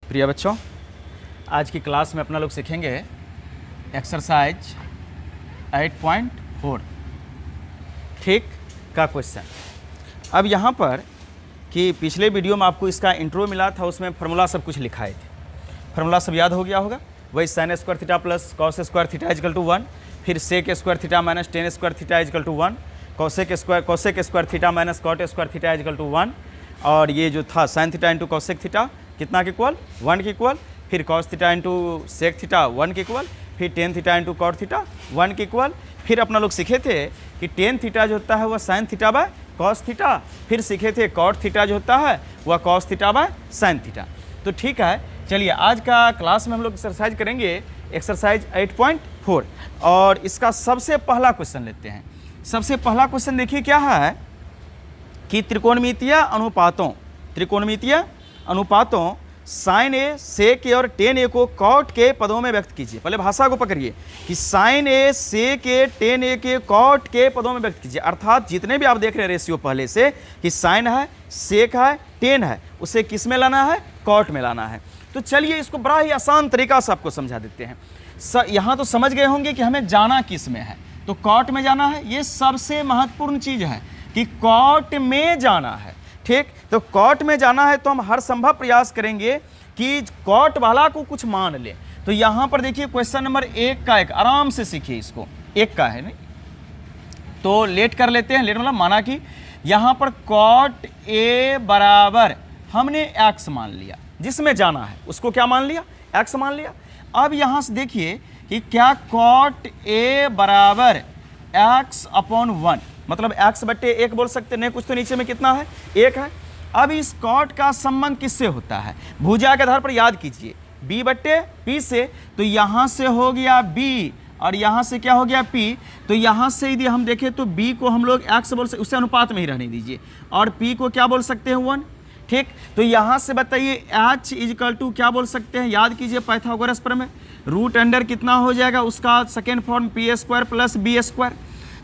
प्रिय बच्चों, आज की क्लास में अपना लोग सीखेंगे एक्सरसाइज 8.4 ठीक का क्वेश्चन। अब यहाँ पर कि पिछले वीडियो में आपको इसका इंट्रो मिला था, उसमें फार्मूला सब कुछ लिखाए थे। फार्मूला सब याद हो गया होगा। वही sine square theta plus cos square theta is equal to 1, फिर sec square theta minus tan square theta is equal to 1, cosec square theta minus cot square theta is equal to 1, और ये जो था sine theta into cosec theta कितना के equal 1 के equal, फिर cos theta into sec theta 1 के इक्वल, फिर tan theta into cot theta 1 के इक्वल। फिर अपना लोग सीखे थे कि टेन थीटा जो होता है वह sine theta by cos theta, फिर सीखे थे कॉट थीटा जो होता है वह cos theta by sine theta. तो ठीक है, चलिए आज का क्लास में हम लोग एक्सरसाइज करेंगे एक्सरसाइज 8.4 और इसका सबसे पहला क्वेश्चन लेते हैं। सबसे पहला क्वेश्चन देखिए क्या है कि त्रिकोणमितीय अनुपातों साइन ए सेक ए और टेन ए को कॉट के पदों में व्यक्त कीजिए। पहले भाषा को पकड़िए कि साइन ए सेक ए टेन ए के कॉट के पदों में व्यक्त कीजिए। अर्थात जितने भी आप देख रहे हैं रेशियो पहले से कि साइन है, सेक है, टेन है, उसे किस में लाना है, कॉट में लाना है। तो चलिए इसको बड़ा ही आसान तरीका से आपको समझा देते हैं। यहाँ तो समझ गए होंगे कि हमें जाना किस में है, तो कॉट में जाना है। ये सबसे महत्वपूर्ण चीज़ है कि कॉट में जाना है। ठीक, तो कॉट में जाना है तो हम हर संभव प्रयास करेंगे कि कॉट वाला को कुछ मान ले। तो यहाँ पर देखिए क्वेश्चन नंबर 1 का एक आराम से सीखिए, इसको 1 का है नहीं तो लेट कर लेते हैं। लेट मतलब माना कि यहाँ पर कॉट ए बराबर हमने एक्स मान लिया, जिसमें जाना है उसको क्या मान लिया, एक्स मान लिया। अब यहाँ से देखिए कि क्या कॉट ए बराबर एक्स अपॉन 1 मतलब x बट्टे 1 बोल सकते नहीं, कुछ तो नीचे में कितना है 1 है। अब इस कॉट का संबंध किससे होता है, भुजा के आधार पर याद कीजिए b बट्टे p से। तो यहाँ से हो गया b और यहाँ से क्या हो गया p। तो यहाँ से यदि हम देखें तो b को हम लोग x बोल सकते, उससे अनुपात में ही रहने दीजिए, और p को क्या बोल सकते हैं 1। ठीक, तो यहाँ से बताइए h इजकल टू क्या बोल सकते हैं, याद कीजिए पाइथागोरस प्रमेय। रूट अंडर कितना हो जाएगा उसका second form p square plus b square.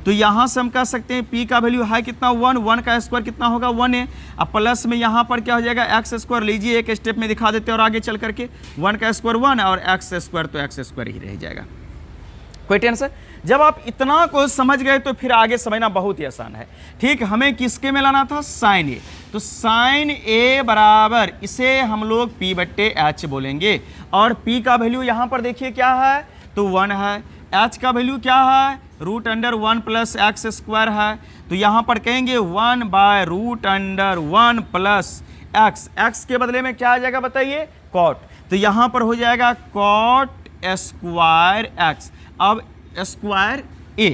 तो यहाँ से हम कह सकते हैं p का वैल्यू है कितना 1 का स्क्वायर कितना होगा 1a। अब प्लस में यहाँ पर क्या हो जाएगा एक्स स्क्वायर, लीजिए एक स्टेप में दिखा देते हैं और आगे चल करके 1 का स्क्वायर 1 और एक्स स्क्वायर तो एक्स स्क्वायर ही रह जाएगा। कोई टेंशन। जब आप इतना को समझ गए तो फिर आगे समझना बहुत ही आसान है। ठीक, हमें किसके में लाना था, साइन ए। तो साइन ए बराबर इसे हम लोग p बट्टे एच बोलेंगे, और p का वैल्यू यहाँ पर देखिए क्या है तो 1 है, h का वैल्यू क्या है root under 1 plus x square है। तो यहाँ पर कहेंगे 1 by root under 1 plus x, x के बदले में क्या आ जाएगा बताइए कॉट। तो यहाँ पर हो जाएगा कॉट स्क्वायर एक्स। अब स्क्वायर ए,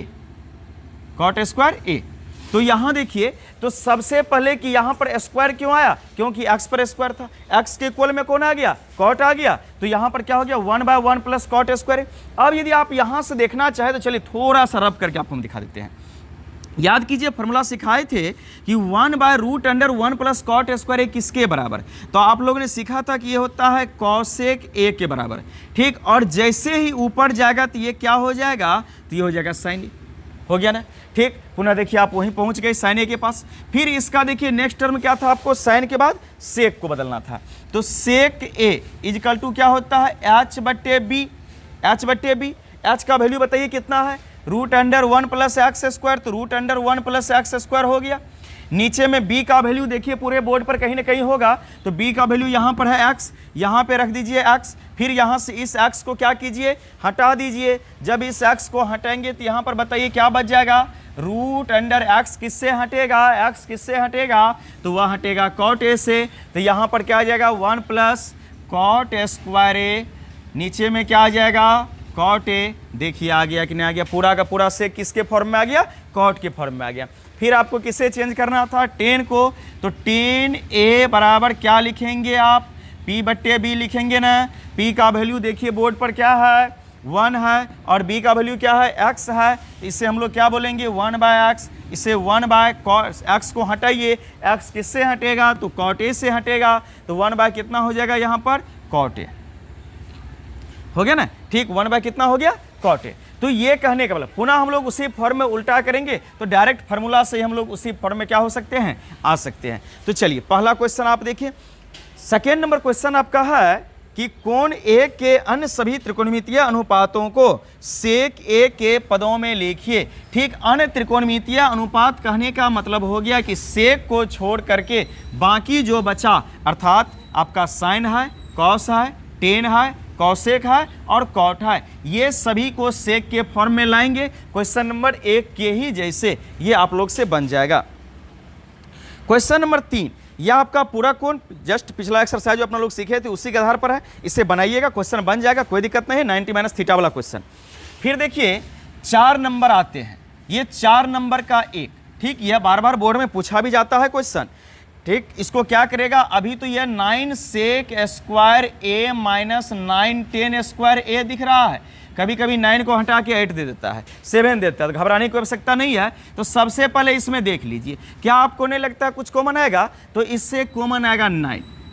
कॉट स्क्वायर ए। तो यहाँ देखिए तो सबसे पहले कि यहाँ पर स्क्वायर क्यों आया, क्योंकि एक्स पर स्क्वायर था, एक्स के इक्वल में कौन आ गया, कॉट आ गया। तो यहाँ पर क्या हो गया 1 बाय 1 प्लस कॉट स्क्वायर। अब यदि आप यहाँ से देखना चाहे तो चलिए थोड़ा सा रब करके आपको हम दिखा देते हैं। याद कीजिए फॉर्मूला सिखाए थे कि 1 by root under 1 plus cot square किसके बराबर। तो आप लोगों ने सीखा था कि ये होता है कॉसेक ए के बराबर। ठीक, और जैसे ही ऊपर जाएगा तो ये क्या हो जाएगा, तो ये हो जाएगा साइन ए, हो गया ना। ठीक, पुनः देखिए आप वहीं पहुंच गए साइन ए के पास। फिर इसका देखिए नेक्स्ट टर्म क्या था, आपको साइन के बाद सेक को बदलना था। तो सेक ए इजकल टू क्या होता है एच बट्टे बी, एच बट्टे बी। एच का वैल्यू बताइए कितना है root under 1 plus x square, तो root under 1 plus x square हो गया। नीचे में b का वैल्यू देखिए पूरे बोर्ड पर कहीं ना कहीं होगा, तो b का वैल्यू यहाँ पर है x, यहाँ पे रख दीजिए x। फिर यहाँ से इस x को क्या कीजिए, हटा दीजिए। जब इस x को हटाएंगे तो यहाँ पर बताइए क्या बच जाएगा, रूट अंडर x किससे हटेगा, x किससे हटेगा, तो वह हटेगा कॉट ए से। तो यहाँ पर क्या आ जाएगा 1 प्लस कॉट स्क्वायर ए, नीचे में क्या आ जाएगा कॉट ए। देखिए आ गया कि नहीं आ गया, पूरा का पूरा से किसके फॉर्म में आ गया, कॉट के फॉर्म में आ गया। फिर आपको किसे चेंज करना था, टेन को। तो टेन ए बराबर क्या लिखेंगे आप, p बट्टे बी लिखेंगे ना। p का वैल्यू देखिए बोर्ड पर क्या है 1 है, और b का वैल्यू क्या है x है। इसे हम लोग क्या बोलेंगे 1 बाय एक्स। इसे 1 बाय एक्स को हटाइए, x किससे हटेगा तो कॉट ए से हटेगा। तो 1 बाय कितना हो जाएगा यहाँ पर कॉट ए, हो गया ना। ठीक, 1 बाय कितना हो गया कॉट ए। तो ये कहने का मतलब पुनः हम लोग उसी फॉर्म में उल्टा करेंगे तो डायरेक्ट फार्मूला से ही हम लोग उसी फॉर्म में क्या हो सकते हैं, आ सकते हैं। तो चलिए पहला क्वेश्चन आप देखिए। सेकेंड नंबर क्वेश्चन आपका है कि कोण ए के अन्य सभी त्रिकोणमितीय अनुपातों को सेक ए के पदों में लिखिए। ठीक, अन्य त्रिकोणमितीय अनुपात कहने का मतलब हो गया कि सेक को छोड़ करके बाकी जो बचा, अर्थात आपका साइन है, कॉस है, टेन है, कॉसेक है और कॉट है, ये सभी को सेक के फॉर्म में लाएंगे। क्वेश्चन नंबर 1 के ही जैसे ये आप लोग से बन जाएगा। क्वेश्चन नंबर 3, यह आपका पूरा कोण जस्ट पिछला एक्सरसाइज जो अपना लोग सीखे थे उसी के आधार पर है, इसे बनाइएगा, क्वेश्चन बन जाएगा, कोई दिक्कत नहीं है। 90 माइनस थीटा वाला क्वेश्चन। फिर देखिए 4 नंबर आते हैं, ये 4 नंबर का एक, ठीक, यह बार बार बोर्ड में पूछा भी जाता है क्वेश्चन। ठीक, इसको क्या करेगा, अभी तो यह 9 सेक स्क्वायर ए माइनस 9 टेन स्क्वायर ए दिख रहा है, कभी कभी 9 को हटा के 8 दे देता है, 7 देता है, तो घबराने की आवश्यकता नहीं है। तो सबसे पहले इसमें देख लीजिए, क्या आपको नहीं लगता कुछ कॉमन आएगा, तो इससे कॉमन आएगा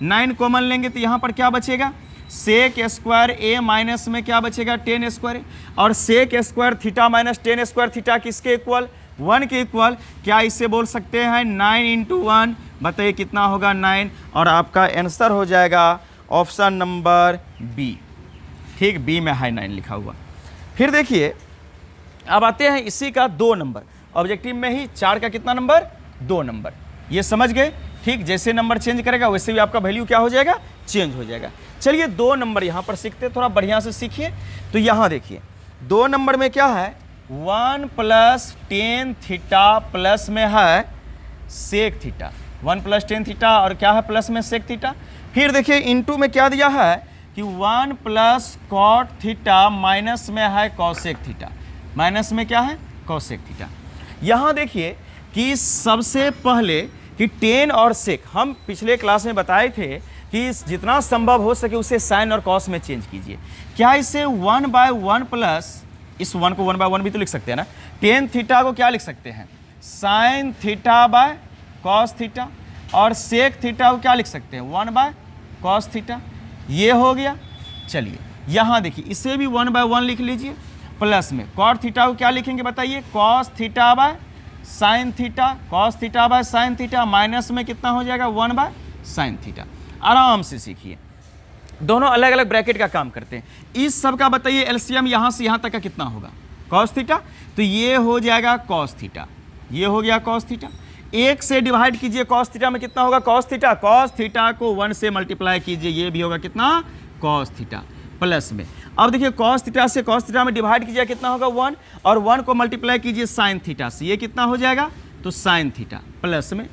9 कॉमन लेंगे तो यहाँ पर क्या बचेगा, सेक स्क्वायर ए माइनस में क्या बचेगा, टेन स्क्वायर, और sec square theta minus tan square theta किसके इक्वल, 1 के इक्वल। क्या इससे बोल सकते हैं 9 इंटू 1, बताइए कितना होगा 9, और आपका आंसर हो जाएगा ऑप्शन नंबर बी। ठीक, बी में है 9 लिखा हुआ। फिर देखिए अब आते हैं इसी का 2 नंबर, ऑब्जेक्टिव में ही 4 का कितना नंबर, 2 नंबर, ये समझ गए। ठीक, जैसे नंबर चेंज करेगा वैसे भी आपका वैल्यू क्या हो जाएगा, चेंज हो जाएगा। चलिए 2 नंबर यहाँ पर सीखते हैं, थोड़ा बढ़िया से सीखिए। तो यहाँ देखिए 2 नंबर में क्या है, 1 प्लस टेन थीटा प्लस में है sec theta, 1 plus tan theta और क्या है प्लस में सेक थीटा। फिर देखिए इनटू में क्या दिया है कि 1 प्लस कॉट थीटा माइनस में है कॉसेक थीटा, माइनस में क्या है कॉसेक थीटा। यहाँ देखिए कि सबसे पहले कि टेन और सेक, हम पिछले क्लास में बताए थे कि जितना संभव हो सके उसे साइन और कॉस में चेंज कीजिए। क्या इसे 1/1 प्लस, इस 1 को 1/1 भी तो लिख सकते हैं ना, टेन थीटा को क्या लिख सकते हैं, sine theta by cos theta, और सेक थीटा को क्या लिख सकते हैं, 1/कॉस थीटा। ये हो गया। चलिए यहाँ देखिए इसे भी 1/1 लिख लीजिए, प्लस में कॉट थीटा को क्या लिखेंगे बताइए, cos theta by sine theta, cos theta by sine theta, minus में कितना हो जाएगा 1/साइन थीटा। आराम से सीखिए, दोनों अलग अलग ब्रैकेट का काम करते हैं। इस सब का बताइए एलसीएम यहाँ से यहाँ तक का कितना होगा, कॉस थीटा, तो ये हो जाएगा कॉस थीटा, ये हो गया कॉस थीटा। 1 से डिवाइड कीजिए कॉस थीटा में कितना होगा कॉस थीटा, कॉस थीटा को 1 से मल्टीप्लाई कीजिए, ये भी होगा कितना कॉस थीटा, प्लस में अब देखिए कॉस थीटा से कॉस थीटा में डिवाइड कीजिए कितना होगा 1, और 1 को मल्टीप्लाई कीजिए साइन थीटा से, ये कितना हो जाएगा तो साइन थीटा, प्लस में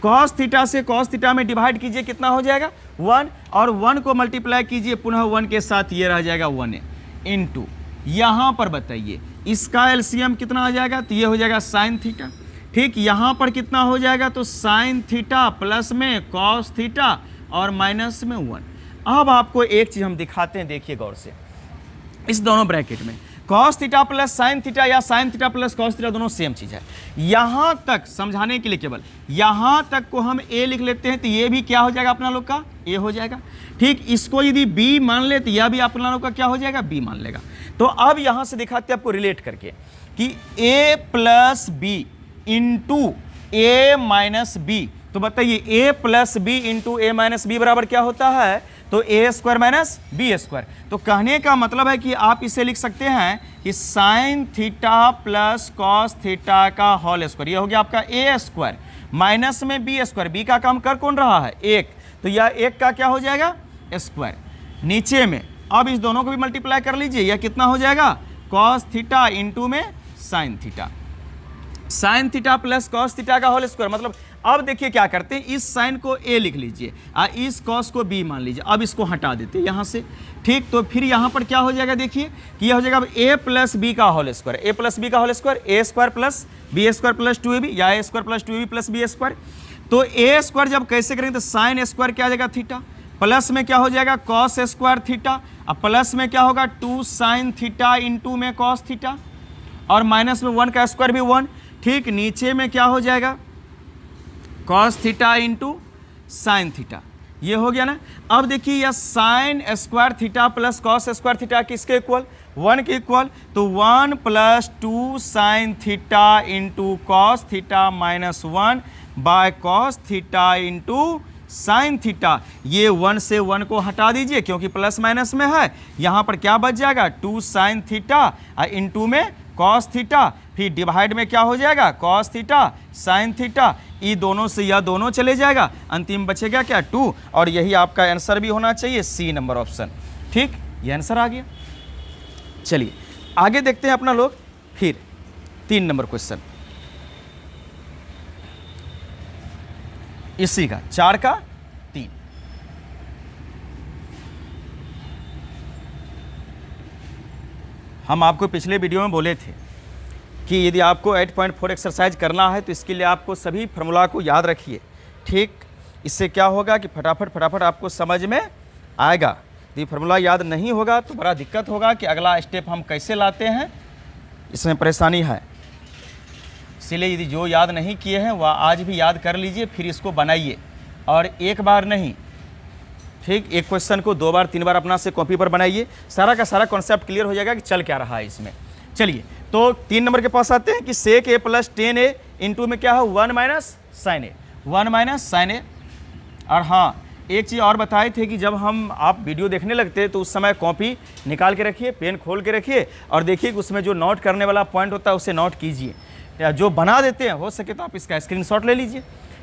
कॉस थीटा से कॉस थीटा में डिवाइड कीजिए कितना हो जाएगा 1, और 1 को मल्टीप्लाई कीजिए पुनः 1 के साथ, ये रह जाएगा 1 इंटू, यहाँ पर बताइए इसका एलसीएम कितना आ जाएगा, तो ये हो जाएगा साइन थीटा। ठीक, यहाँ पर कितना हो जाएगा तो साइन थीटा प्लस में कॉस थीटा और माइनस में 1। अब आपको एक चीज़ हम दिखाते हैं, देखिए गौर से, इस दोनों ब्रैकेट में cos theta plus sine theta या sine theta plus cos theta दोनों सेम चीज़ है। यहाँ तक समझाने के लिए केवल यहाँ तक को हम ए लिख लेते हैं, तो ये भी क्या हो जाएगा अपना लोग का ए हो जाएगा। ठीक, इसको यदि बी मान ले तो यह भी अपना लोग का क्या हो जाएगा बी मान लेगा। तो अब यहाँ से दिखाते हैं आपको रिलेट करके कि ए प्लस बी इंटू ए माइनस बी, तो बताइए ए प्लस बी इंटू ए माइनस बी बराबर क्या होता है, तो a square minus B square. तो कहने का मतलब है कि आप इसे लिख सकते हैं कि sign theta plus cos theta का होल स्क्वायर, ये हो गया आपका ए स्क्वायर, माइनस में बी स्क्वायर, बी का काम कर कौन रहा है 1, तो यह 1 का क्या हो जाएगा स्क्वायर, नीचे में अब इस दोनों को भी मल्टीप्लाई कर लीजिए, यह कितना हो जाएगा कॉस थीटा इंटू में sine theta, sign theta plus cos theta का होल स्क्वायर। मतलब अब देखिए क्या करते हैं, इस साइन को ए लिख लीजिए और इस कॉस को बी मान लीजिए, अब इसको हटा देते हैं यहाँ से। ठीक, तो फिर यहाँ पर क्या हो जाएगा देखिए कि यह हो जाएगा ए प्लस बी का whole square, a plus b का whole square, a square plus b square plus 2ab या a square plus 2ab plus b square. तो ए स्क्वायर जब कैसे करेंगे तो साइन स्क्वायर क्या आ जाएगा थीटा, प्लस में क्या हो जाएगा कॉस स्क्वायर थीटा, अब प्लस में क्या होगा 2 साइन थीटा इंटू में कॉस थीटा, और माइनस में 1 का स्क्वायर भी 1। ठीक, नीचे में क्या हो जाएगा cos theta into sine theta, ये हो गया ना। अब देखिए यह sign square theta plus cos square theta किसके इक्वल 1 के इक्वल, तो 1 plus 2 sign theta into cos theta minus 1 by cos theta into sine theta. ये 1 से 1 को हटा दीजिए क्योंकि प्लस माइनस में है, यहाँ पर क्या बच जाएगा 2 साइन थीटा इनटू में कॉस थीटा, फिर डिवाइड में क्या हो जाएगा कॉस थीटा साइन थीटा, ये दोनों से यह दोनों चले जाएगा, अंतिम बचेगा क्या 2, और यही आपका आंसर भी होना चाहिए सी नंबर ऑप्शन। ठीक, ये आंसर आ गया। चलिए आगे देखते हैं अपना लोग फिर 3 नंबर क्वेश्चन, इसी का 4 का 3। हम आपको पिछले वीडियो में बोले थे कि यदि आपको 8.4 एक्सरसाइज करना है तो इसके लिए आपको सभी फार्मूला को याद रखिए। ठीक, इससे क्या होगा कि फटाफट आपको समझ में आएगा। यदि फार्मूला याद नहीं होगा तो बड़ा दिक्कत होगा कि अगला स्टेप हम कैसे लाते हैं, इसमें परेशानी है। इसलिए यदि जो याद नहीं किए हैं वह आज भी याद कर लीजिए, फिर इसको बनाइए, और एक बार नहीं, ठीक, एक क्वेश्चन को 2 बार 3 बार अपना से कॉपी पर बनाइए, सारा का सारा कॉन्सेप्ट क्लियर हो जाएगा कि चल क्या रहा है इसमें। चलिए तो 3 नंबर के पास आते हैं कि सेक ए प्लस टेन ए इंटू में क्या है 1 माइनस साइन ए, 1 माइनस साइन ए। और हाँ, एक चीज़ और बताए थे कि जब हम आप वीडियो देखने लगते हैं तो उस समय कॉपी निकाल के रखिए, पेन खोल के रखिए, और देखिए कि उसमें जो नोट करने वाला पॉइंट होता है उसे नोट कीजिए, या जो बना देते हैं हो सके तो आप इसका स्क्रीनशॉट ले लीजिए।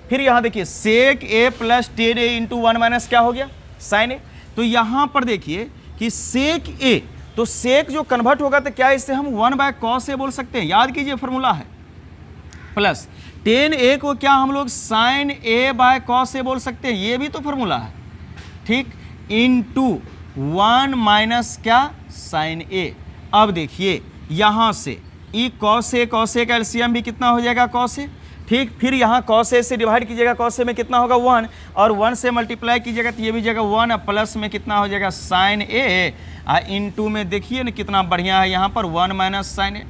फिर यहाँ देखिए सेक ए प्लस टेन ए इंटू 1 माइनस क्या हो गया साइन ए। तो यहाँ पर देखिए कि सेक ए, तो सेक जो कन्वर्ट होगा तो क्या इससे हम 1 बाय कॉस ए बोल सकते हैं, याद कीजिए फॉर्मूला है, प्लस टेन ए को क्या हम लोग साइन ए बाय कॉस ए बोल सकते हैं, ये भी तो फॉर्मूला है। ठीक, इनटू 1 माइनस क्या साइन ए। अब देखिए यहाँ से ई कॉस ए का एलसीएम भी कितना हो जाएगा कॉस ए। ठीक, फिर यहाँ कॉस ए से डिवाइड कीजिएगा, कॉस ए में कितना होगा 1, और 1 से मल्टीप्लाई कीजिएगा तो ये भी जाएगा 1, और प्लस में कितना हो जाएगा साइन ए, इनटू में देखिए ना कितना बढ़िया है यहाँ पर 1 माइनस साइन ए।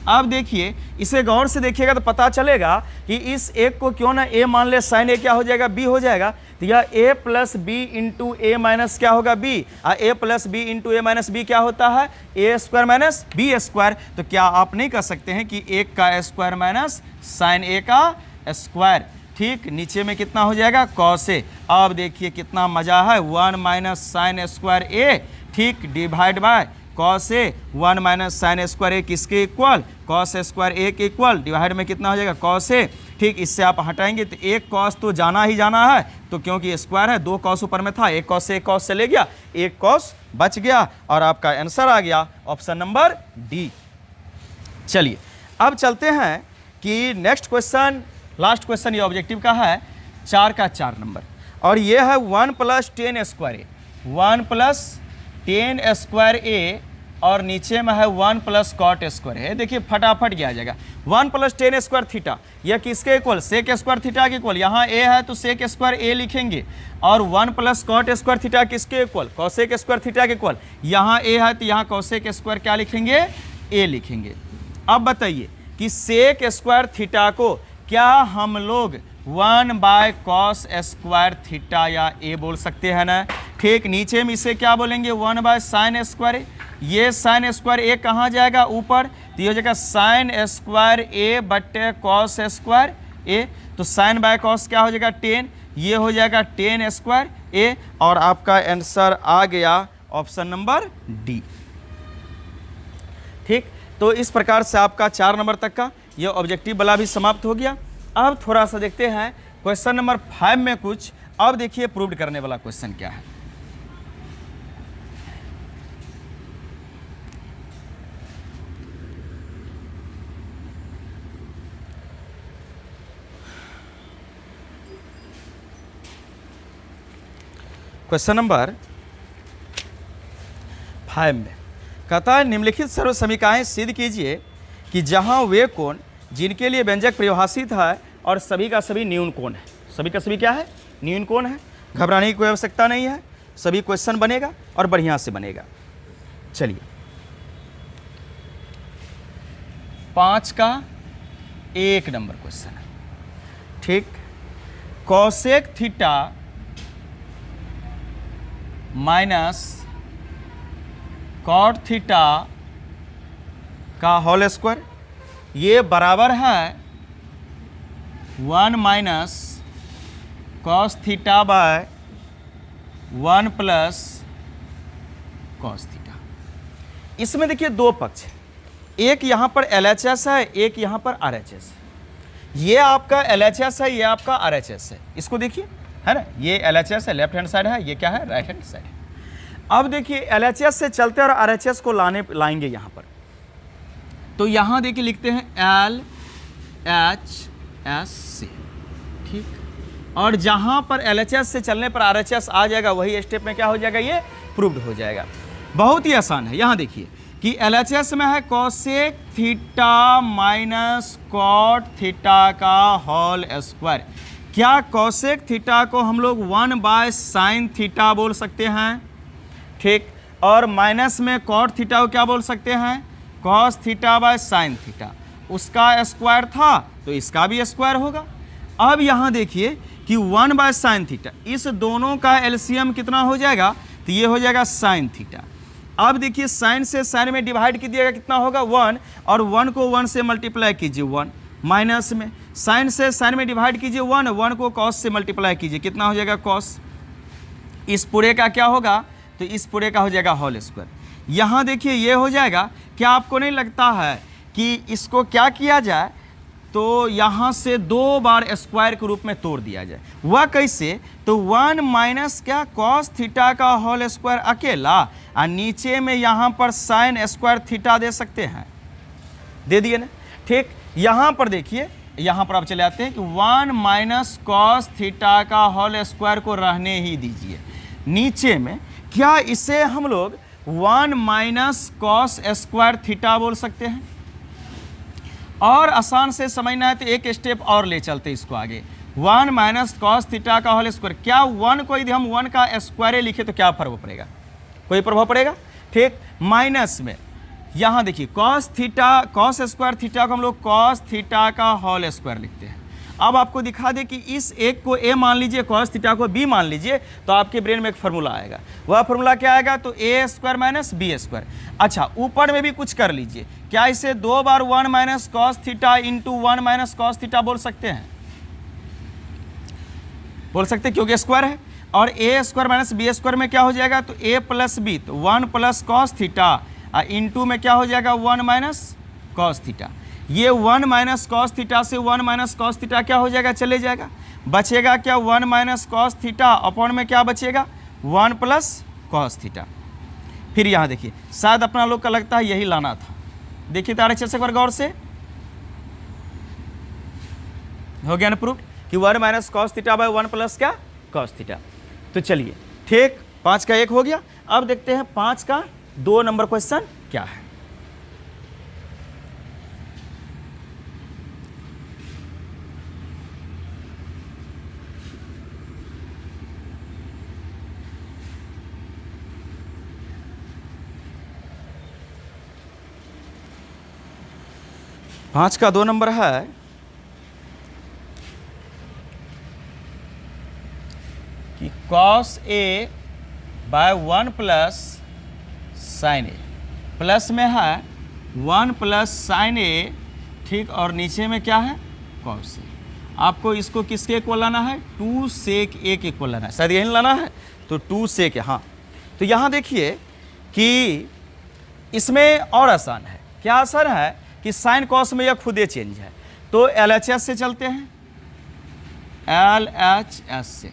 अब देखिए इसे गौर से देखिएगा तो पता चलेगा कि इस एक को क्यों ना ए मान ले, साइन ए क्या हो जाएगा बी हो जाएगा, तो यह ए प्लस बी इंटू ए माइनस क्या होगा बी, ए प्लस बी इंटू ए माइनस बी क्या होता है ए स्क्वायर माइनस बी स्क्वायर। तो क्या आप नहीं कह सकते हैं कि 1 का स्क्वायर माइनस साइन ए का स्क्वायर। ठीक, नीचे में कितना हो जाएगा कॉस ए। अब देखिए कितना मजा है, 1 माइनस साइन स्क्वायर ए, ठीक, divide by cos a, 1 minus sine square a किसके इक्वल कॉस स्क्वायर ए के इक्वल, डिवाइड में कितना हो जाएगा कॉस ए। ठीक, इससे आप हटाएंगे तो एक कॉस तो जाना ही जाना है, तो क्योंकि स्क्वायर है 2 कॉस ऊपर में था, एक कॉस से ले गया, एक कॉस बच गया, और आपका आंसर आ गया ऑप्शन नंबर डी। चलिए अब चलते हैं कि नेक्स्ट क्वेश्चन, लास्ट क्वेश्चन ये ऑब्जेक्टिव का है 4 का 4 नंबर, और ये है 1 प्लस 10 स्क्वायर ए, 1 प्लस 10 स्क्वायर ए, और नीचे में है 1 प्लस कॉट स्क्वायर है। देखिए फटाफट क्या आ जाएगा, 1 प्लस 10 स्क्वायर थीटा, यह किसके इक्वल सेक स्क्वायर थीटा के इक्वल, यहाँ ए है तो सेक स्क्वायर ए लिखेंगे, और 1 प्लस कॉट स्क्वायर थीटा किसके इक्वल कॉसेक स्क्वायर थीटा के इक्वल, यहाँ ए है तो यहाँ कॉसेक स्क्वायर क्या लिखेंगे ए लिखेंगे। अब बताइए कि सेक स्क्वायर थीटा को क्या हम लोग 1 बाय कॉस स्क्वायर थीटा या ए बोल सकते हैं ना। ठीक, नीचे में इसे क्या बोलेंगे 1 बाय साइन स्क्वायर ए, ये साइन स्क्वायर ए कहाँ जाएगा ऊपर, तो ये हो जाएगा साइन स्क्वायर ए बटे कॉस स्क्वायर ए, तो साइन बाय कॉस क्या हो जाएगा 10, ये हो जाएगा 10 स्क्वायर ए, और आपका आंसर आ गया ऑप्शन नंबर डी। ठीक, तो इस प्रकार से आपका 4 नंबर तक का ये ऑब्जेक्टिव वाला भी समाप्त हो गया। अब थोड़ा सा देखते हैं क्वेश्चन नंबर 5 में कुछ, अब देखिए प्रूव करने वाला क्वेश्चन क्या है। क्वेश्चन नंबर 5 में कहता है निम्नलिखित सर्व समीकरणें सिद्ध कीजिए कि जहां वे कोण जिनके लिए व्यंजक परिभाषित है और सभी का सभी न्यून कोण है, सभी का सभी क्या है न्यून कोण है। घबराने की कोई आवश्यकता नहीं है, सभी क्वेश्चन बनेगा और बढ़िया से बनेगा। चलिए 5 का 1 नंबर क्वेश्चन है। ठीक, cosec theta minus cot theta का होल स्क्वायर, ये बराबर है 1 minus cos theta by 1 plus cos theta. इसमें देखिए दो पक्ष है, एक यहाँ पर LHS है, एक यहाँ पर RHS है। ये आपका LHS है, ये आपका RHS है। इसको देखिए, है ना, ये LHS है, लेफ्ट हैंड साइड है, ये क्या है, राइट हैंड साइड है। अब देखिए LHS से चलते और RHS को लाएंगे यहाँ पर, तो यहाँ देखिए लिखते हैं LHS से, ठीक। और जहाँ पर LHS से चलने पर RHS आ जाएगा, वही स्टेप में क्या हो जाएगा, ये प्रूव्ड हो जाएगा। बहुत ही आसान है। यहाँ देखिए कि LHS में है cosec theta minus cot theta का होल स्क्वायर। क्या कोसेक थीटा को हम लोग 1 बाय साइन थीटा बोल सकते हैं, ठीक। और माइनस में कॉट थीटा को क्या बोल सकते हैं, cos theta by sine theta. उसका स्क्वायर था तो इसका भी स्क्वायर होगा। अब यहाँ देखिए कि 1 बाय साइन थीटा, इस दोनों का एलसीएम कितना हो जाएगा, तो ये हो जाएगा साइन थीटा। अब देखिए साइन से साइन में डिवाइड कीजिएगा, कितना होगा 1, और 1 को 1 से मल्टीप्लाई कीजिए 1, माइनस में साइन से साइन में डिवाइड कीजिए 1, 1 को कॉस से मल्टीप्लाई कीजिए, कितना हो जाएगा कॉस। इस पूरे का क्या होगा, तो इस पूरे का हो जाएगा होल स्क्वायर। यहाँ देखिए ये हो जाएगा। क्या आपको नहीं लगता है कि इसको क्या किया जाए, तो यहाँ से 2 बार स्क्वायर के रूप में तोड़ दिया जाए। वह कैसे, तो 1 माइनस क्या कॉस थीटा का होल स्क्वायर अकेला, और नीचे में यहाँ पर साइन स्क्वायर थीटा दे सकते हैं, दे दिए ना, ठीक। यहाँ पर देखिए, यहाँ पर आप चले आते हैं कि 1 माइनस कॉस थीटा का होल स्क्वायर को रहने ही दीजिए। नीचे में क्या इसे हम लोग 1 माइनस कॉस स्क्वायर थीटा बोल सकते हैं। और आसान से समझना है तो एक स्टेप और ले चलते इसको आगे। 1 माइनस कॉस थीटा का होल स्क्वायर, क्या 1 को यदि हम 1 का स्क्वायर लिखे तो क्या प्रभाव पड़ेगा, कोई प्रभाव पड़ेगा, ठीक। माइनस में यहाँ देखिए cos theta, cos square theta को हम लोग कॉस थीटा का होल स्क्वायर लिखते हैं। अब आपको दिखा दे कि इस एक को a मान लीजिए, कॉस थीटा को b मान लीजिए, तो आपके ब्रेन में एक फार्मूला आएगा। वह फार्मूला क्या आएगा, तो a square minus b square. अच्छा, ऊपर में भी कुछ कर लीजिए। क्या इसे 2 बार 1 minus cos theta into 1 minus cos theta बोल सकते हैं, बोल सकते हैं, क्योंकि स्क्वायर है। और a square minus b square में क्या हो जाएगा, तो a प्लस b, तो 1 प्लस कॉस थीटा, इंटू में क्या हो जाएगा 1 माइनस कॉस थीटा। ये 1 माइनस कॉस थीटा से 1 माइनस कॉस थीटा क्या हो जाएगा, चले जाएगा। बचेगा क्या 1 माइनस कॉस थीटा, अपॉन में क्या बचेगा 1 प्लस कॉस थीटा। फिर यहाँ देखिए, शायद अपना लोग का लगता है यही लाना था। देखिए तारे अच्छे से गौर से, हो गया ना प्रूफ कि 1 minus cos theta by 1 plus क्या कॉस थीटा। तो चलिए ठीक, 5 का 1 हो गया। अब देखते हैं 5 का 2 नंबर क्वेश्चन क्या है। पाँच का 2 नंबर है कि cos A bye 1 plus sign A, plus में है 1 प्लस साइन ए, ठीक। और नीचे में क्या है कॉस ए। आपको इसको किसके इक्वल लाना है, 2 सेक ए के इक्वल लाना है, शायद यही लाना है, तो 2 सेक ए। हाँ, तो यहाँ देखिए कि इसमें और आसान है। क्या आसान है कि साइन कॉस में यह खुदे चेंज है। तो LHS से चलते हैं, LHS से।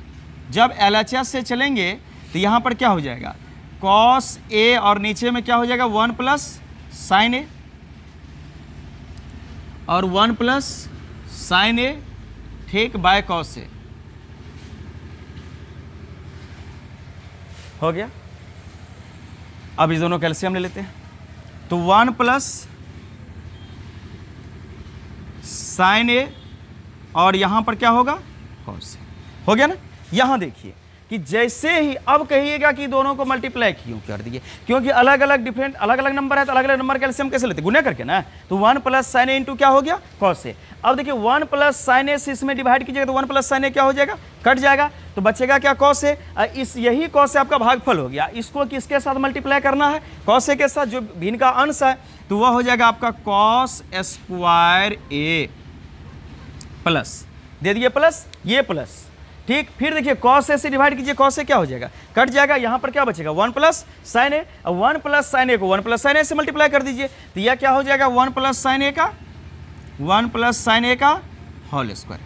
जब LHS से चलेंगे तो यहाँ पर क्या हो जाएगा, कॉस ए, और नीचे में क्या हो जाएगा 1 प्लस साइन ए, और 1 प्लस साइन ए, ठीक, बाय कॉस ए। हो गया। अब इस दोनों का एलसीएम ले लेते हैं, तो 1 प्लस साइन ए, और यहाँ पर क्या होगा कॉस ए। हो गया ना। यहाँ देखिए कि जैसे ही अब कहिएगा कि दोनों को मल्टीप्लाई क्यों कर दिए, क्योंकि अलग अलग डिफरेंट अलग अलग नंबर है, तो अलग अलग नंबर का एलसीएम कैसे लेते, गुना करके ना। तो 1 प्लस साइन ए इंटू क्या हो गया कॉस ए। अब देखिए 1 प्लस साइन ए से इसमें डिवाइड कीजिएगा तो 1 प्लस साइन ए क्या हो जाएगा, कट जाएगा, तो बचेगा क्या कॉस ए। इस यही कॉस ए आपका भागफल हो गया। इसको किसके साथ मल्टीप्लाई करना है, कॉस ए के साथ, जो भिन्न का अंश है, तो वह हो जाएगा आपका कॉस स्क्वायर ए प्लस, दे दिए प्लस, ये प्लस, ठीक। फिर देखिए कॉस ए से डिवाइड कीजिए, कॉस ए क्या हो जाएगा, कट जाएगा, यहाँ पर क्या बचेगा 1 प्लस साइन ए। अब 1 प्लस साइन ए को 1 प्लस साइन ए से मल्टीप्लाई कर दीजिए, तो यह क्या हो जाएगा 1 प्लस साइन ए का 1 प्लस साइन ए का होल स्क्वायर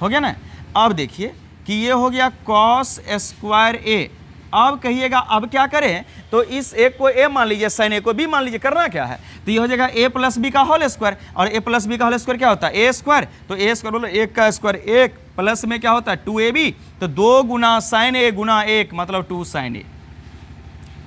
हो गया ना। अब देखिए कि ये हो गया कॉस स्क्वायर ए। अब कहिएगा अब क्या करें, तो इस एक को ए मान लीजिए, साइन ए को बी मान लीजिए, करना क्या है, तो ये हो जाएगा ए प्लस बी का होल स्क्वायर, और ए प्लस बी का होल स्क्वायर क्या होता है ए स्क्वायर, तो ए स्क्वायर बोलो 1 का स्क्वायर 1 प्लस में क्या होता है 2ab, तो 2 गुना साइन ए गुना 1 मतलब 2 साइन ए।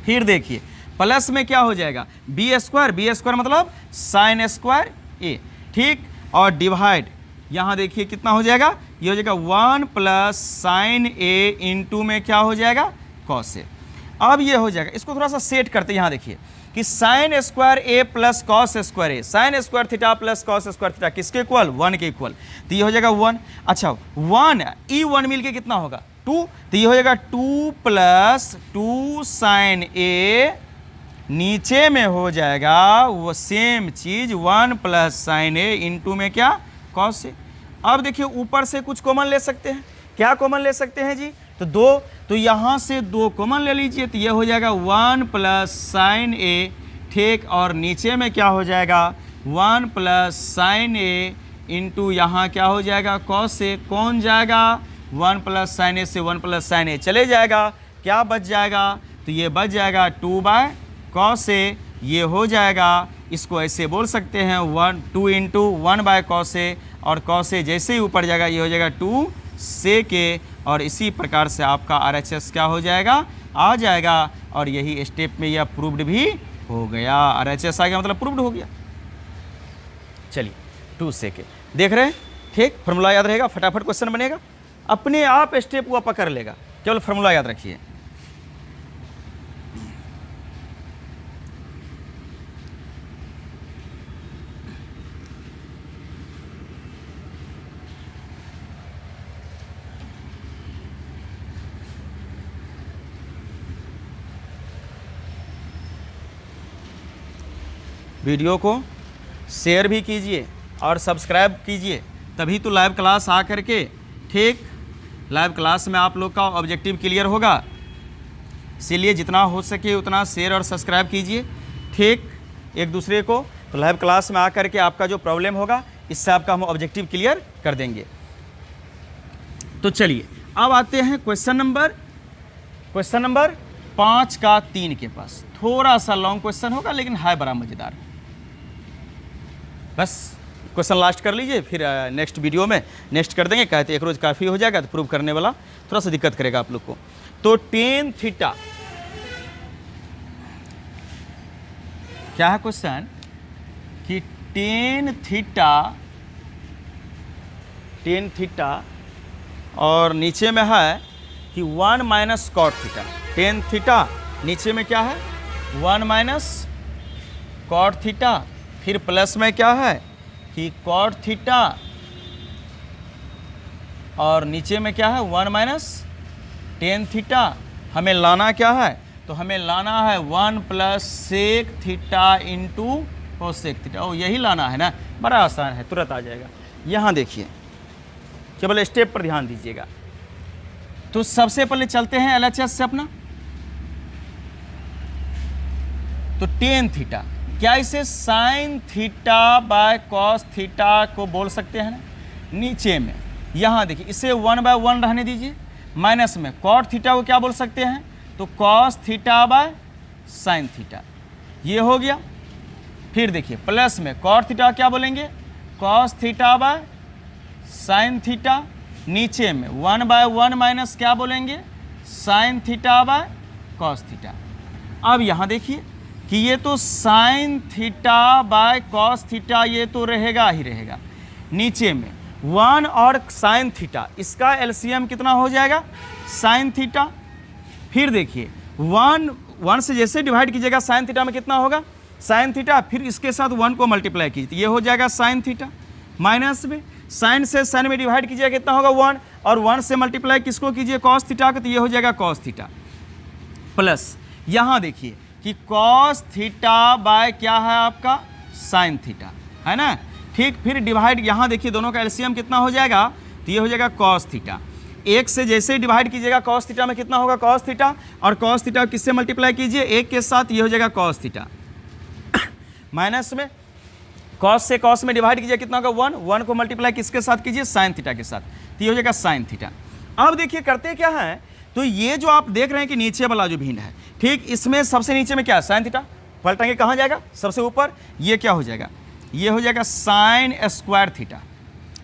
फिर देखिए प्लस में क्या हो जाएगा बी स्क्वायर मतलब साइन स्क्वायर ए, ठीक। और डिवाइड यहाँ देखिए कितना हो जाएगा, ये हो जाएगा 1 प्लस साइन ए इंटू में क्या हो जाएगा कॉस ए। अब ये हो जाएगा, इसको थोड़ा सा सेट करते हैं। यहाँ देखिए कि sine square a plus cos square a, sine square theta plus cos square theta किसके इक्वल 1 के इक्वल, तो ये हो जाएगा 1। अच्छा 1 E1 मिल के कितना होगा 2, तो ये हो जाएगा 2 प्लस 2 साइन ए, नीचे में हो जाएगा वो सेम चीज 1 प्लस साइन ए इंटू में क्या कॉस ए। अब देखिए ऊपर से कुछ कॉमन ले सकते हैं, क्या कॉमन ले सकते हैं जी, तो 2, तो यहाँ से 2 कॉमन ले लीजिए, तो ये हो जाएगा 1 प्लस साइन ए, ठीक। और नीचे में क्या हो जाएगा 1 प्लस साइन ए इंटू यहाँ क्या हो जाएगा कॉस ए, कौन जाएगा 1 प्लस साइन ए से 1 प्लस साइन ए चले जाएगा, क्या बच जाएगा, तो ये बच जाएगा 2 बाय कॉस ए, ये हो जाएगा, इसको ऐसे बोल सकते हैं 2 इंटू 1 बाय कॉस ए, और कॉस ए जैसे ही ऊपर जाएगा ये हो जाएगा 2 सेक ए, और इसी प्रकार से आपका RHS क्या हो जाएगा आ जाएगा, और यही स्टेप में यह प्रूव्ड भी हो गया, RHS आ गया मतलब प्रूव्ड हो गया। चलिए 2 सेक ए देख रहे हैं, ठीक। फार्मूला याद रहेगा, फटाफट क्वेश्चन बनेगा, अपने आप स्टेप वो पकड़ लेगा, केवल फार्मूला याद रखिए। वीडियो को शेयर भी कीजिए और सब्सक्राइब कीजिए, तभी तो लाइव क्लास आ करके, ठीक, लाइव क्लास में आप लोग का ऑब्जेक्टिव क्लियर होगा। इसीलिए जितना हो सके उतना शेयर और सब्सक्राइब कीजिए, ठीक, एक दूसरे को, तो लाइव क्लास में आकर के आपका जो प्रॉब्लम होगा इससे आपका हम ऑब्जेक्टिव क्लियर कर देंगे। तो चलिए अब आते हैं क्वेश्चन नंबर 5 का 3 के पास। थोड़ा सा लॉन्ग क्वेश्चन होगा लेकिन है बड़ा मज़ेदार। बस क्वेश्चन लास्ट कर लीजिए, फिर नेक्स्ट वीडियो में नेक्स्ट कर देंगे, कहते एक रोज़ काफ़ी हो जाएगा, तो प्रूव करने वाला थोड़ा सा दिक्कत करेगा आप लोग को। तो टेन थीटा क्या है क्वेश्चन, कि टेन थीटा और नीचे में है कि 1 minus cot theta. Tan theta नीचे में क्या है 1 माइनस कॉट थीटा, फिर प्लस में क्या है कि कॉट थीटा, और नीचे में क्या है 1 माइनस टेन थीटा। हमें लाना क्या है, तो हमें लाना है 1 plus sec theta into cosec theta. ओ यही लाना है ना, बड़ा आसान है, तुरंत आ जाएगा। यहाँ देखिए केवल स्टेप पर ध्यान दीजिएगा। तो सबसे पहले चलते हैं LHS से अपना, तो टेन थीटा, क्या इसे sine theta by cos theta को बोल सकते हैं ना। नीचे में यहाँ देखिए इसे 1 बाय 1 रहने दीजिए, माइनस में कॉट थीटा को क्या बोल सकते हैं, तो cos theta by sine theta, ये हो गया। फिर देखिए प्लस में कॉट थीटा क्या बोलेंगे, cos theta by sine theta, नीचे में 1 बाय 1 माइनस क्या बोलेंगे, sine theta by cos theta. अब यहाँ देखिए कि ये तो sine theta by cos theta ये तो रहेगा ही रहेगा, नीचे में 1 और साइन थीटा, इसका एलसीएम कितना हो जाएगा साइन थीटा। फिर देखिए 1 से जैसे डिवाइड कीजिएगा साइन थीटा में कितना होगा साइन थीटा, फिर इसके साथ 1 को मल्टीप्लाई कीजिए, ये हो जाएगा साइन थीटा। माइनस में साइन से साइन में डिवाइड कीजिएगा कितना होगा 1, और 1 से मल्टीप्लाई किसको कीजिए कॉस थीटा को, तो ये हो जाएगा कॉस थीटा। प्लस यहाँ देखिए कि कॉस थीटा बाय क्या है आपका साइन थीटा, है ना, ठीक। फिर डिवाइड यहाँ देखिए दोनों का एलसीएम कितना हो जाएगा, तो ये हो जाएगा कॉस थीटा। 1 से जैसे ही डिवाइड कीजिएगा कॉस थीटा में कितना होगा कॉस थीटा, और कॉस थीटा किससे मल्टीप्लाई कीजिए 1 के साथ, ये हो जाएगा कॉस थीटा। माइनस में कॉस से कॉस में डिवाइड कीजिए कितना होगा 1, 1 को मल्टीप्लाई किसके साथ कीजिए साइन थीटा के साथ, तो ये हो जाएगा साइन थीटा। अब देखिए करते क्या है, तो ये जो आप देख रहे हैं कि नीचे वाला जो भिन्न है, ठीक, इसमें सबसे नीचे में क्या है साइन थीटा, पलटेंगे कहाँ जाएगा सबसे ऊपर, ये क्या हो जाएगा, ये हो जाएगा साइन स्क्वायर थीटा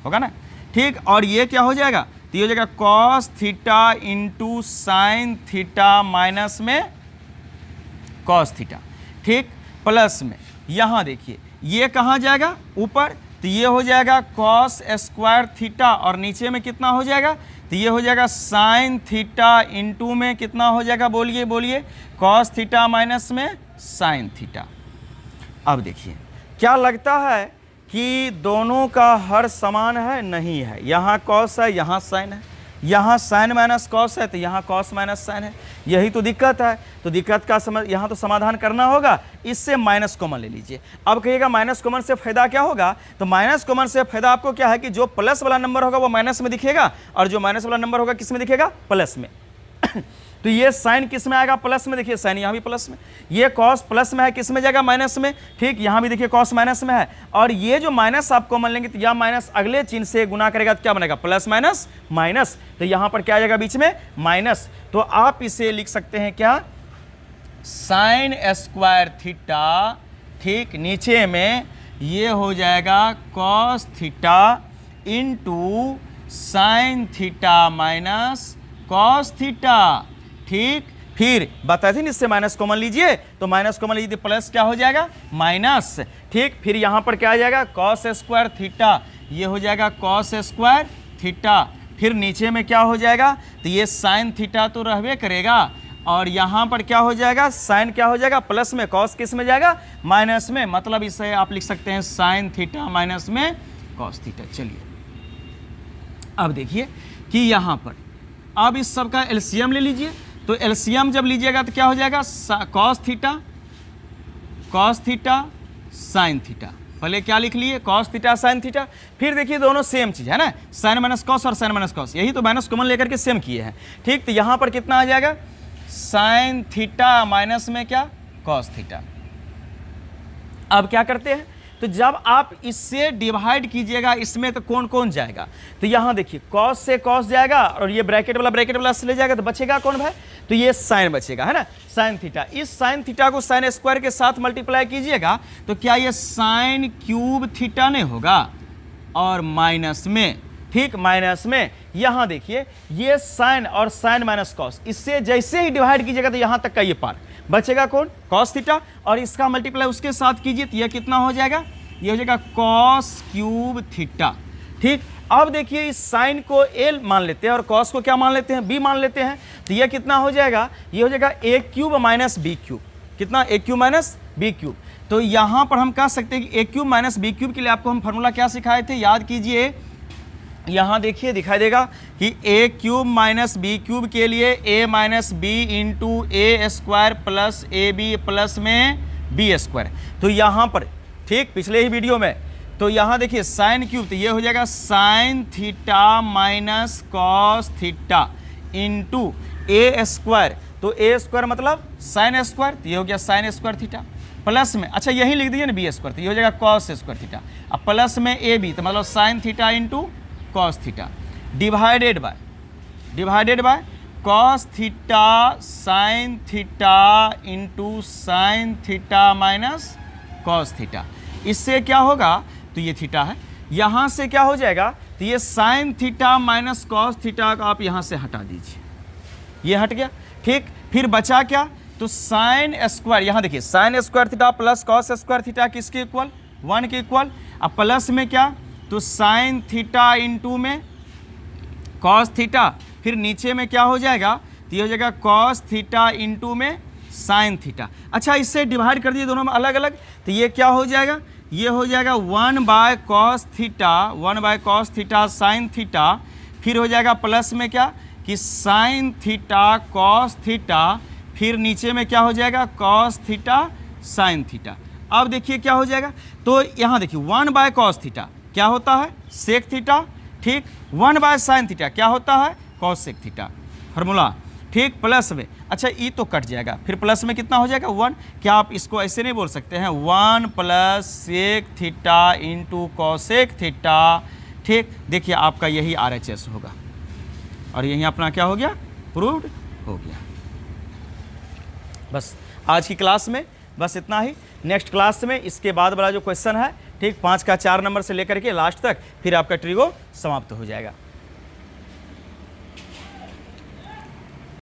होगा ना, ठीक, और ये क्या हो जाएगा, तो ये हो जाएगा cos theta into sine theta minus में कॉस थीटा, ठीक, प्लस में यहाँ देखिए ये कहाँ जाएगा ऊपर, तो ये हो जाएगा कॉस स्क्वायर थीटा, और नीचे में कितना हो जाएगा, तो ये हो जाएगा साइन थीटा इंटू में कितना हो जाएगा, बोलिए बोलिए, कॉस थीटा माइनस में साइन थीटा। अब देखिए क्या लगता है कि दोनों का हर समान है, नहीं है, यहाँ कॉस है यहाँ साइन है, यहाँ साइन माइनस कॉस है तो यहाँ कॉस माइनस साइन है, यही तो दिक्कत है। तो दिक्कत का यहाँ तो समाधान करना होगा, इससे माइनस कॉमन ले लीजिए। अब कहिएगा माइनस कॉमन से फायदा क्या होगा, तो माइनस कॉमन से फायदा आपको क्या है कि जो प्लस वाला नंबर होगा वो माइनस में दिखेगा, और जो माइनस वाला नंबर होगा किस में दिखेगा, प्लस में। तो ये साइन किस में आएगा, प्लस में, देखिए साइन यहाँ भी प्लस में, ये कॉस प्लस में है, किस में जाएगा, माइनस में, ठीक, यहाँ भी देखिए कॉस माइनस में है, और ये जो माइनस आप कॉमन लेंगे तो यह माइनस अगले चिन्ह से गुना करेगा तो क्या बनेगा, प्लस माइनस माइनस, तो यहाँ पर क्या आ जाएगा बीच में माइनस, तो आप इसे लिख सकते हैं क्या, साइन स्क्वायर थीटा, ठीक, नीचे में ये हो जाएगा cos theta into sine theta minus cos theta, ठीक, फिर बताए थे इससे माइनस कॉमन लीजिए, तो माइनस कॉमन लीजिए प्लस क्या हो जाएगा माइनस, ठीक, फिर यहाँ पर क्या आ जाएगा कॉस स्क्वायर थीटा, ये हो जाएगा कॉस स्क्वायर थीटा, फिर नीचे में क्या हो जाएगा, तो ये साइन थीटा तो रहबे करेगा, और यहाँ पर क्या हो जाएगा साइन क्या हो जाएगा प्लस में, कॉस किस में जाएगा माइनस में, मतलब इसे आप लिख सकते हैं साइन थीटा माइनस में कॉस थीटा। चलिए अब देखिए कि यहाँ पर अब इस सब का एलसीएम ले लीजिए, तो एलसीएम जब लीजिएगा तो क्या हो जाएगा कॉस थीटा साइन थीटा, पहले क्या लिख लिए कॉस थीटा साइन थीटा, फिर देखिए दोनों सेम चीज़ है ना, साइन माइनस कॉस और साइन माइनस कॉस, यही तो माइनस कॉमन लेकर के सेम किए हैं, ठीक, तो यहाँ पर कितना आ जाएगा साइन थीटा माइनस में क्या कॉस थीटा। अब क्या करते हैं, तो जब आप इससे डिवाइड कीजिएगा इसमें तो कौन कौन जाएगा, तो यहाँ देखिए कॉस से कॉस जाएगा, और ये ब्रैकेट वाला से ले जाएगा, तो बचेगा कौन भाई, तो ये साइन बचेगा है ना, साइन थीटा, इस साइन थीटा को साइन स्क्वायर के साथ मल्टीप्लाई कीजिएगा तो क्या ये साइन क्यूब थीटा नहीं होगा, और माइनस में, ठीक, माइनस में यहाँ देखिए ये साइन और साइन माइनस कॉस, इससे जैसे ही डिवाइड कीजिएगा तो यहाँ तक का ये पार्ट बचेगा कौन कॉस थीटा, और इसका मल्टीप्लाई उसके साथ कीजिए तो यह कितना हो जाएगा, ये हो जाएगा कॉस क्यूब थीटा, ठीक। अब देखिए इस साइन को एल मान लेते हैं और कॉस को क्या मान लेते हैं, बी मान लेते हैं, तो यह कितना हो जाएगा, ये हो जाएगा ए क्यूब माइनस बी क्यूब, कितना ए क्यूब माइनस बी क्यूब। तो यहाँ पर हम कह सकते हैं कि a cube minus b cube के लिए आपको हम फार्मूला क्या सिखाए थे, याद कीजिए, यहाँ देखिए दिखाई देगा कि a cube minus b cube के लिए a minus b into a square plus a b plus में बी स्क्वायर, तो यहाँ पर, ठीक, पिछले ही वीडियो में, तो यहाँ देखिए साइन क्यूब, तो ये हो जाएगा sine theta minus cos theta into a square, तो ए स्क्वायर मतलब साइन स्क्वायर, तो ये हो गया साइन स्क्वायर थीटा, प्लस में, अच्छा यही लिख दीजिए ना बी स्क्वायर, तो ये हो जाएगा कॉस स्क्वायर थीटा, अब प्लस में ए बी, तो मतलब sign theta into cos theta, divided by cos theta sine theta into sine theta minus cos theta. इससे क्या होगा, तो ये थीटा है, यहाँ से क्या हो जाएगा, तो ये sign theta minus cos theta को आप यहाँ से हटा दीजिए, ये हट गया, ठीक, फिर बचा क्या, तो साइन स्क्वायर, यहाँ देखिए sign square theta plus cos square theta किसके इक्वल, 1 के इक्वल, अब प्लस में क्या, तो साइन थीटा इंटू में कॉस थीटा, फिर नीचे में क्या हो जाएगा, तो ये हो जाएगा कॉस थीटा इंटू में साइन थीटा। अच्छा इससे डिवाइड कर दिए दोनों में अलग अलग, तो ये क्या हो जाएगा, ये हो जाएगा 1 by cos theta sine theta, फिर हो जाएगा प्लस में क्या कि साइन थीटा कॉस थीटा, फिर नीचे में क्या हो जाएगा कॉस थीटा साइन थीटा। अब देखिए क्या हो जाएगा, तो यहाँ देखिए 1 बाय कॉस थीटा क्या होता है सेक थीटा, ठीक, 1 बाय साइन थीटा क्या होता है कॉसेक थीटा फार्मूला, ठीक, प्लस में, अच्छा ई तो कट जाएगा, फिर प्लस में कितना हो जाएगा 1। क्या आप इसको ऐसे नहीं बोल सकते हैं 1 plus sec theta into cosec theta, ठीक। देखिए आपका यही RHS होगा और यही अपना क्या हो गया, प्रूव्ड हो गया। बस आज की क्लास में बस इतना ही। नेक्स्ट क्लास में इसके बाद वाला जो क्वेश्चन है, ठीक, 5 का 4 नंबर से लेकर के लास्ट तक फिर आपका ट्रिगो समाप्त हो जाएगा।